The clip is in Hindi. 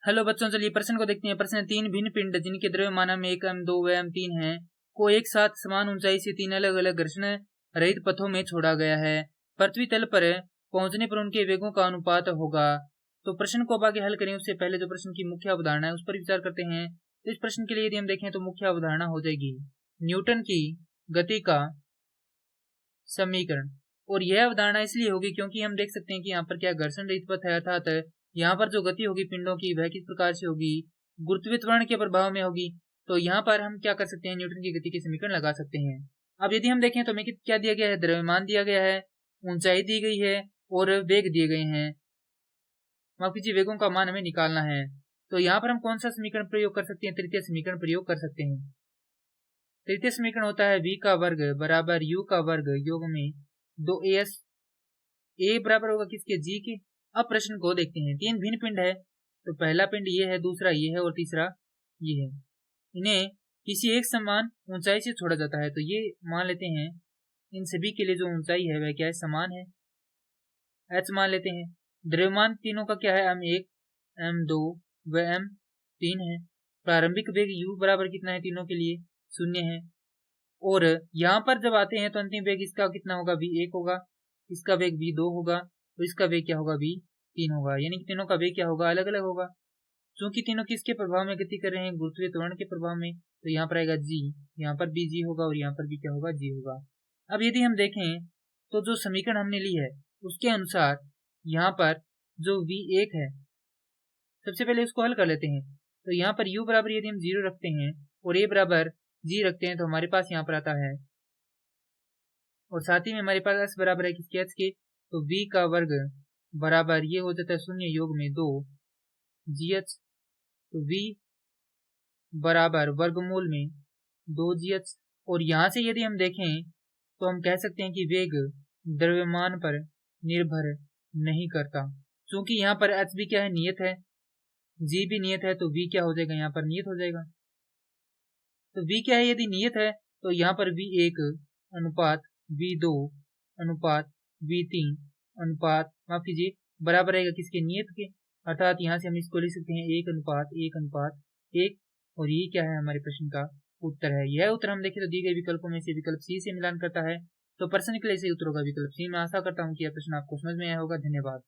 हेलो बच्चों, चलिए प्रश्न को देखते हैं। प्रश्न 3 भिन्न पिंड जिनके द्रव्यमान m1 m2 व m3 है को एक साथ समान ऊंचाई से 3 अलग अलग घर्षण रहित पथों में छोड़ा गया है। पृथ्वी तल पर पहुंचने पर उनके वेगों का अनुपात होगा। तो प्रश्न को अब आगे हल करें उससे पहले जो प्रश्न की मुख्य अवधारणा है उस पर विचार करते हैं। तो इस प्रश्न के लिए यदि हम देखें तो मुख्य अवधारणा हो जाएगी न्यूटन की गति का समीकरण। और यह अवधारणा इसलिए होगी क्योंकि हम देख सकते हैं कि यहाँ पर क्या घर्षण रहित पथ है, अर्थात यहाँ पर जो गति होगी पिंडों की वह किस प्रकार से होगी, गुरुत्वाकर्षण के प्रभाव में होगी। तो यहाँ पर हम क्या कर सकते हैं, न्यूटन की गति के समीकरण लगा सकते हैं। अब यदि हम देखें तो हमें क्या दिया गया है, द्रव्यमान दिया गया है, ऊंचाई दी गई है और वेग दिए गए हैं। माफ कीजिए, वेगों का मान हमें निकालना है। तो यहाँ पर हम कौन सा समीकरण प्रयोग कर सकते हैं, तृतीय समीकरण प्रयोग कर सकते हैं। तृतीय समीकरण होता है v का वर्ग बराबर u का वर्ग योग में 2as। a बराबर होगा किसके, g के। अब प्रश्न को देखते हैं। 3 भिन्न पिंड है, तो पहला पिंड ये है, दूसरा ये है और तीसरा ये है। इन्हें किसी एक समान ऊंचाई से छोड़ा जाता है। तो ये मान लेते हैं इन सभी के लिए जो ऊंचाई है वह क्या है, समान है, h मान लेते हैं। द्रव्यमान तीनों का क्या है, m1 m2 व m3 है। प्रारंभिक वेग u बराबर कितना है, तीनों के लिए 0 है। और यहाँ पर जब आते हैं तो अंतिम वेग इसका कितना होगा, v1 होगा, इसका वेग v2 होगा और इसका वेग क्या होगा, v3 होगा। यानी कि तीनों का वेग क्या होगा, अलग अलग होगा। क्योंकि तीनों किसके प्रभाव में गति कर रहे हैं, गुरुत्वीय त्वरण के प्रभाव में। तो यहाँ पर आएगा g, यहाँ पर भी g होगा और यहाँ पर भी क्या होगा, g होगा। अब यदि हम देखें तो जो समीकरण हमने ली है उसके अनुसार यहाँ पर जो v1 है, सबसे पहले उसको हल कर लेते हैं। तो यहाँ पर u बराबर यदि हम 0 रखते हैं और a बराबर g रखते हैं तो हमारे पास यहाँ पर आता है, और साथ ही में हमारे पास s बराबर है किसके, h के। तो v का वर्ग बराबर ये हो जाता है 0 योग में 2 gh। तो v बराबर वर्गमूल में 2 gh। और यहाँ से यदि हम देखें तो हम कह सकते हैं कि वेग द्रव्यमान पर निर्भर नहीं करता, क्योंकि यहाँ पर h भी क्या है, नियत है, g भी नियत है। तो v क्या हो जाएगा, यहाँ पर नियत हो जाएगा। तो v क्या है, यदि नियत है तो यहाँ पर v1 अनुपात v2 अनुपात v3 अनुपात माफ कीजिए बराबर रहेगा किसके, नियत के। अर्थात यहाँ से हम इसको लिख सकते हैं 1 अनुपात 1 अनुपात 1। और ये क्या है, हमारे प्रश्न का उत्तर है। यह उत्तर हम देखें तो दी गई विकल्पों में से विकल्प सी से मिलान करता है। तो प्रश्न के लिए सही उत्तर होगा विकल्प सी। मैं आशा करता हूँ कि यह प्रश्न आपको समझ में आया होगा। धन्यवाद।